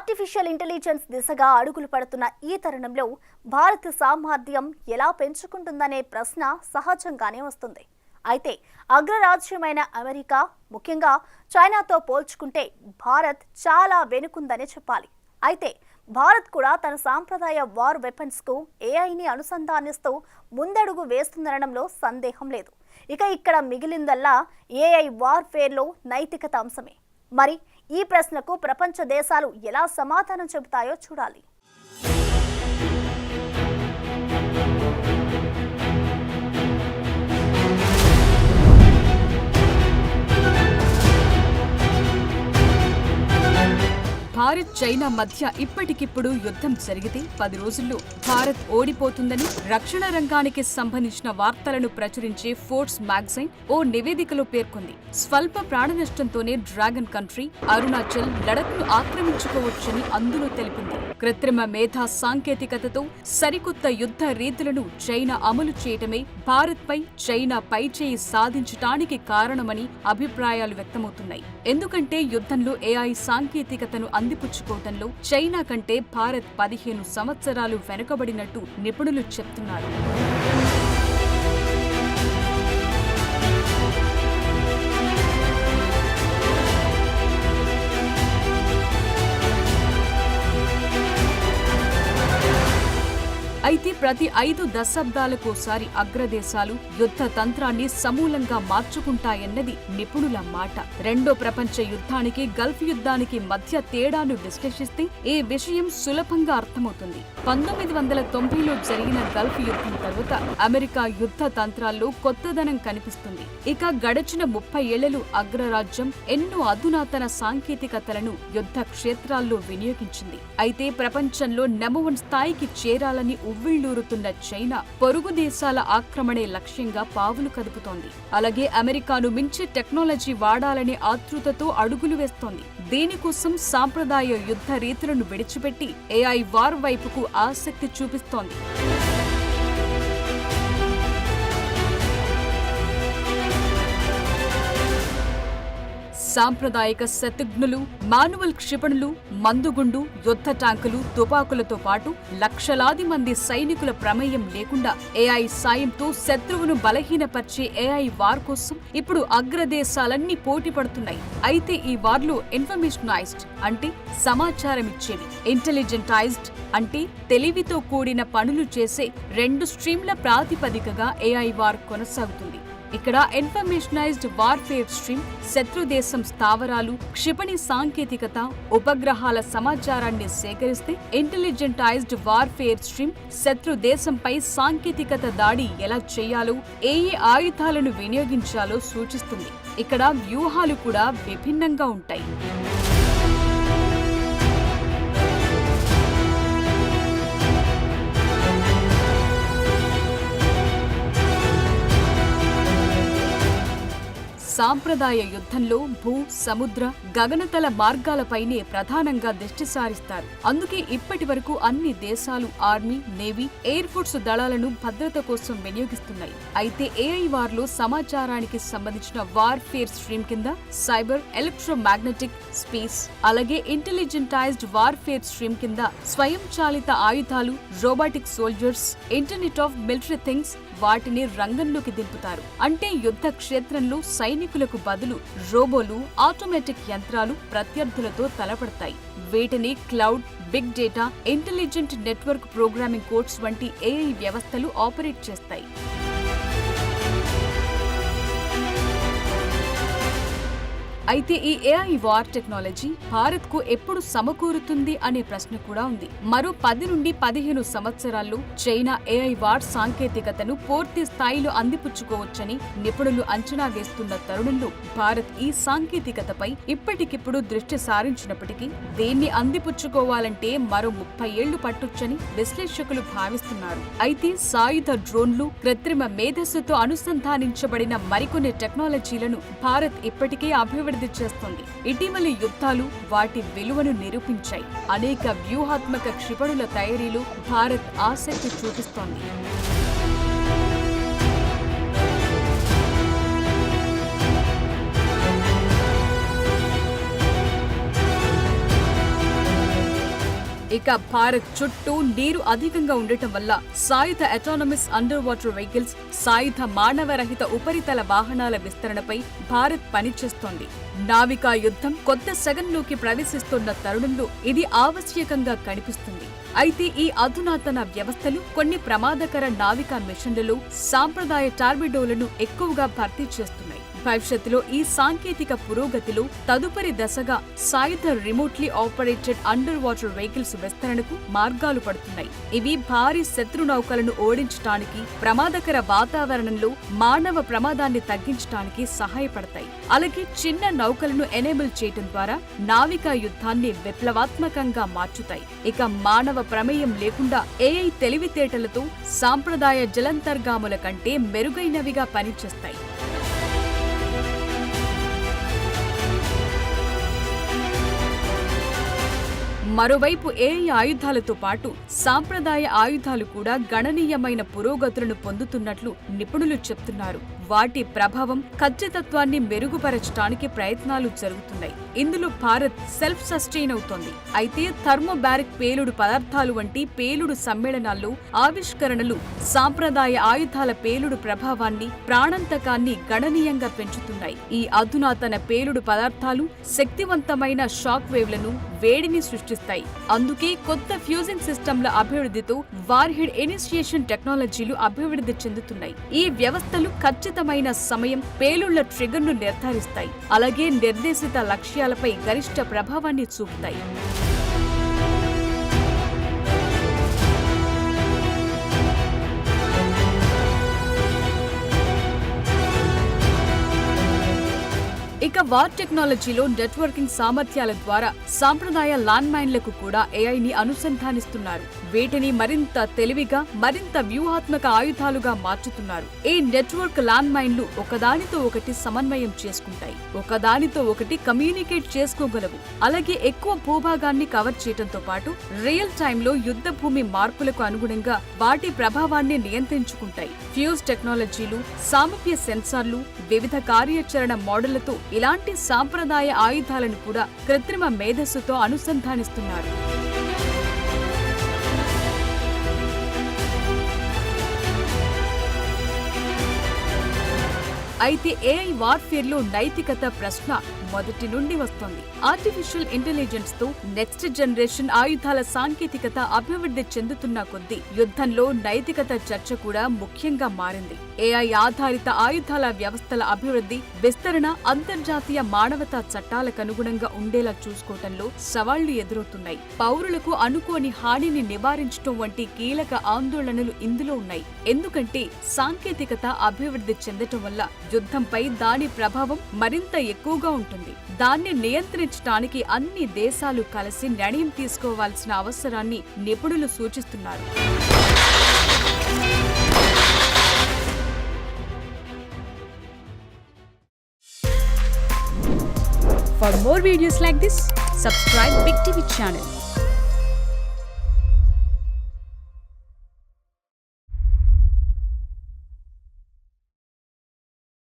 Artificial intelligence దిశగా అడుగులు పడుతున్న ఈ తరుణంలో భారత్ సామర్థ్యం ఎలా పెంచుకుంటుందనే ప్రశ్న సహజంగానే వస్తుంది. అయితే అగ్రరాజ్యమైన అమెరికా, ముఖ్యంగా చైనాతో పోల్చుకుంటే భారత్ చాలా వెనుకుందనే చెప్పాలి. అయితే భారత్ కూడా తన సాంప్రదాయ వార్ వెపన్స్కు ఏఐని అనుసంధానిస్తూ ముందడుగు వేస్తుందనడంలో సందేహం లేదు. ఇక్కడ మిగిలిందల్లా ఏఐ వార్ఫేర్లో నైతికత అంశమే. మరి ఈ ప్రశ్నకు ప్రపంచ దేశాలు ఎలా సమాధానం చెబుతాయో చూడాలి. భారత్ చైనా మధ్య ఇప్పటికిప్పుడు యుద్ధం జరిగితే 10 రోజుల్లో భారత్ ఓడిపోతుందని రక్షణ రంగానికి సంబంధించిన వార్తలను ప్రచురించే ఫోర్బ్స్ మ్యాగజైన్ ఓ నివేదికలో పేర్కొంది. స్వల్ప ప్రాణ నష్టంతోనే డ్రాగన్ కంట్రీ అరుణాచల్, లడఖ్ను ఆక్రమించుకోవచ్చని అందులో తెలిపింది. కృత్రిమ మేధా సాంకేతికతతో సరికొత్త యుద్ధ రీతులను చైనా అమలు చేయటమే భారత్పై చైనా పైచేయి సాధించటానికి కారణమని అభిప్రాయాలు వ్యక్తమవుతున్నాయి. ఎందుకంటే యుద్ధంలో ఏఐ సాంకేతికతను అందిపుచ్చుకోవటంలో చైనా కంటే భారత్ 15 సంవత్సరాలు వెనుకబడినట్టు నిపుణులు చెప్తున్నారు. అయితే ప్రతి 5 దశాబ్దాలకోసారి అగ్రదేశాలు యుద్ధ తంత్రాన్ని సమూలంగా మార్చుకుంటాయన్నది నిపుణుల మాట. రెండో ప్రపంచ యుద్ధానికి, గల్ఫ్ యుద్ధానికి మధ్య తేడాను విశ్లేషిస్తే ఈ విషయం సులభంగా అర్థమవుతుంది. 1990లో జరిగిన గల్ఫ్ యుద్ధం తర్వాత అమెరికా యుద్ధ తంత్రాల్లో కొత్తదనం కనిపిస్తుంది. గడిచిన 30 ఏళ్లలో అగ్రరాజ్యం ఎన్నో అధునాతన సాంకేతికతలను యుద్ధ క్షేత్రాల్లో వినియోగించింది. అయితే ప్రపంచంలో నంబర్ 1 స్థాయికి చేరాలని ఉవ్విళ్లూరుతున్న చైనా పొరుగు దేశాల ఆక్రమణే లక్ష్యంగా పావులు కదుపుతోంది. అలాగే అమెరికాను మించి టెక్నాలజీ వాడాలనే ఆతృతతో అడుగులు వేస్తోంది. దీనికోసం సాంప్రదాయ యుద్ధ రీతులను విడిచిపెట్టి ఏఐ వార్ వైపుకు ఆసక్తి చూపిస్తోంది. సాంప్రదాయక శతఘ్నులు, మాన్యువల్ క్షిపణులు, మందుగుండు, యుద్ధ ట్యాంకులు, తుపాకులతో పాటు లక్షలాది మంది సైనికుల ప్రమేయం లేకుండా ఏఐ సాయంతో శత్రువును బలహీనపరిచే ఏఐ వార్ కోసం ఇప్పుడు అగ్రదేశాలన్నీ పోటీ పడుతున్నాయి. అయితే ఈ వార్లో ఇన్ఫర్మేషనైజ్డ్ అంటే సమాచారమిచ్చేవి, ఇంటెలిజెంటైజ్డ్ అంటే తెలివితో కూడిన పనులు చేసే 2 స్ట్రీమ్ల ప్రాతిపదికగా ఏఐ వార్ కొనసాగుతుంది. ఇక్కడ ఇన్ఫర్మేషనైజ్డ్ వార్ఫేర్ స్ట్రీమ్ శత్రుదేశం స్థావరాలు, క్షిపణి సాంకేతికత, ఉపగ్రహాల సమాచారాన్ని సేకరిస్తే, ఇంటెలిజెంటైజ్డ్ వార్ఫేర్ స్ట్రీమ్ శత్రుదేశంపై సాంకేతికత దాడి ఎలా చేయాలో, ఏ ఆయుధాలను వినియోగించాలో సూచిస్తుంది. ఇక్కడ వ్యూహాలు కూడా విభిన్నంగా ఉంటాయి. సాంప్రదాయ యుద్ధంలో భూ, సముద్ర, గగనతల మార్గాలపైనే ప్రధానంగా దృష్టి సారిస్తారు. అందుకే ఇప్పటి వరకు అన్ని దేశాలు ఆర్మీ, నేవీ, ఎయిర్ ఫోర్స్ దళాలను భద్రత కోసం వినియోగిస్తున్నాయి. అయితే ఏఐ వార్లో సమాచారానికి సంబంధించిన వార్ఫేర్ స్ట్రీమ్ కింద సైబర్, ఎలక్ట్రోమాగ్నెటిక్, స్పేస్, అలాగే ఇంటెలిజెంటైజ్డ్ వార్ఫేర్ స్ట్రీమ్ కింద స్వయంచాలిత ఆయుధాలు, robotic soldiers, internet of military things వాటిని రంగంలోకి దింపుతారు. అంటే యుద్ధ క్షేత్రంలో సైనికులకు బదులు రోబోలు, ఆటోమేటిక్ యంత్రాలు ప్రత్యర్థులతో తలపడతాయి. వీటిని cloud, big data, intelligent network programming codes వంటి ఏఐ వ్యవస్థలు ఆపరేట్ చేస్తాయి. అయితే ఈ ఏఐ వార్ టెక్నాలజీ భారత్ కు ఎప్పుడు సమకూరుతుంది అనే ప్రశ్న కూడా ఉంది. మరో 10 నుండి 15 సంవత్సరాల్లో చైనా ఏఐ వార్ సాంకేతికతను పూర్తి స్థాయిలో అందిపుచ్చుకోవచ్చని నిపుణులు అంచనా వేస్తున్న తరుణంలో భారత్ ఈ సాంకేతికతపై ఇప్పటికిప్పుడు దృష్టి సారించినప్పటికీ దీన్ని అందిపుచ్చుకోవాలంటే మరో 30 ఏళ్లు పట్టొచ్చని విశ్లేషకులు భావిస్తున్నారు. అయితే సాయుధ డ్రోన్లు, కృత్రిమ మేధస్సుతో అనుసంధానించబడిన మరికొన్ని టెక్నాలజీలను భారత్ ఇప్పటికే అభివృద్ధి చేస్తోంది. ఇటీవలి యుద్ధాలు వాటి విలువను నిరూపించాయి. అనేక వ్యూహాత్మక క్షిపణుల తయారీలో భారత్ ఆసక్తి చూపిస్తోంది. ఇక భారత్ చుట్టూ నీరు అధికంగా ఉండటం వల్ల సాయుధ అటానమస్ అండర్ వాటర్ వెహికల్స్, సాయుధ మానవరహిత ఉపరితల వాహనాల విస్తరణపై భారత్ పనిచేస్తోంది. నావికా యుద్ధం కొత్త సెగన్లోకి ప్రవేశిస్తున్న తరుణంలో ఇది ఆవశ్యకంగా కనిపిస్తుంది. అయితే ఈ అధునాతన వ్యవస్థలు కొన్ని ప్రమాదకర నావికా మిషన్లలో సాంప్రదాయ టార్బిడోలను ఎక్కువగా భర్తీ చేస్తున్నాయి. భవిష్యత్తులో ఈ సాంకేతిక పురోగతిలో తదుపరి దశగా సాయుధ remotely operated under water vehicles విస్తరణకు మార్గాలు పడుతున్నాయి. ఇవి భారీ శత్రు నౌకలను ఓడించడానికి, ప్రమాదకర వాతావరణంలో మానవ ప్రమాదాన్ని తగ్గించడానికి సహాయపడతాయి. అలాగే చిన్న నౌకలను ఎనేబుల్ చేయడం ద్వారా నావికా యుద్ధాన్ని విప్లవాత్మకంగా మార్చుతాయి. ఇక మానవ ప్రమేయం లేకుండా ఏఐ తెలివితేటలతో సాంప్రదాయ జలంతర్గాముల కంటే మెరుగైనవిగా పనిచేస్తాయి. మరోవైపు ఏఐ ఆయుధాలతో పాటు సాంప్రదాయ ఆయుధాలు కూడా గణనీయమైన పురోగతులను పొందుతున్నట్లు నిపుణులు చెప్తున్నారు. వాటి ప్రభావం, ఖచ్చితత్వాన్ని మెరుగుపరచడానికి ప్రయత్నాలు జరుగుతున్నాయి. ఇందులో భారత్ సెల్ఫ్ సస్టైన్ అవుతోంది. అయితే థర్మోబారిక్ పేలుడు పదార్థాలు వంటి పేలుడు సమ్మేళనాల్లో ఆవిష్కరణలు సాంప్రదాయ ఆయుధాల పేలుడు ప్రభావాన్ని, ప్రాణాంతకాన్ని గణనీయంగా పెంచుతున్నాయి. ఈ అధునాతన పేలుడు పదార్థాలు శక్తివంతమైన షాక్ వేవ్లను, వేడిని సృష్టిస్తాయి. అందుకే కొత్త ఫ్యూజింగ్ సిస్టంల అభివృద్ధితో వార్హెడ్ ఇనిషియేషన్ టెక్నాలజీలు అభివృద్ధి చెందుతున్నాయి. ఈ వ్యవస్థలు ఖచ్చితమైన సమయం, పేలుళ్ల ట్రిగర్ను నిర్ధారిస్తాయి. అలాగే నిర్దేశిత లక్ష్యాలపై గరిష్ట ప్రభావాన్ని చూపుతాయి. ఇక వార్ టెక్నాలజీలో నెట్వర్కింగ్ సామర్థ్యాల ద్వారా సాంప్రదాయ ల్యాండ్ మైన్లకు కూడా ఏఐని అనుసంధానిస్తున్నారు. వీటిని మరింత తెలివిగా, మరింత వ్యూహాత్మక ఆయుధాలుగా మార్చుతున్నారు. ఈ నెట్వర్క్ ల్యాండ్ మైన్లు ఒకదానితో ఒకటి సమన్వయం చేసుకుంటాయి, ఒకదానితో ఒకటి కమ్యూనికేట్ చేసుకోగలవు. అలాగే ఎక్కువ భూభాగాన్ని కవర్ చేయడంతో పాటు రియల్ టైంలో యుద్ధ భూమి మార్పులకు అనుగుణంగా వాటి ప్రభావాన్ని నియంత్రించుకుంటాయి. ఫ్యూజ్ టెక్నాలజీలు, సామీప్య సెన్సార్లు, వివిధ కార్యాచరణ మోడళ్లతో ఇలాంటి సాంప్రదాయ ఆయుధాలను కూడా కృత్రిమ మేధస్సుతో అనుసంధానిస్తున్నారు. అయితే ఏఐ వార్ఫేర్లో నైతికత ప్రశ్న మొదటి నుండి వస్తోంది. ఆర్టిఫిషియల్ ఇంటెలిజెన్స్ తో నెక్స్ట్ జనరేషన్ ఆయుధాల సాంకేతికత అభివృద్ధి చెందుతున్న కొద్దీ యుద్ధంలో నైతికత చర్చ కూడా ముఖ్యంగా మారింది. ఏఐ ఆధారిత ఆయుధాల వ్యవస్థల అభివృద్ధి, విస్తరణ అంతర్జాతీయ మానవతా చట్టాలకు అనుగుణంగా ఉండేలా చూసుకోవటంలో సవాళ్లు ఎదురవుతున్నాయి. పౌరులకు అనుకోని హానిని నివారించడం వంటి కీలక ఆందోళనలు ఇందులో ఉన్నాయి. ఎందుకంటే సాంకేతికత అభివృద్ధి చెందటం వల్ల యుద్ధంపై దాని ప్రభావం మరింత ఎక్కువగా ఉంటుంది. దాన్ని నియంత్రించడానికి అన్ని దేశాలు కలిసి నిర్ణయం తీసుకోవాల్సిన అవసరాన్ని నిపుణులు సూచిస్తున్నారు. For more videos like this, subscribe Big TV channel.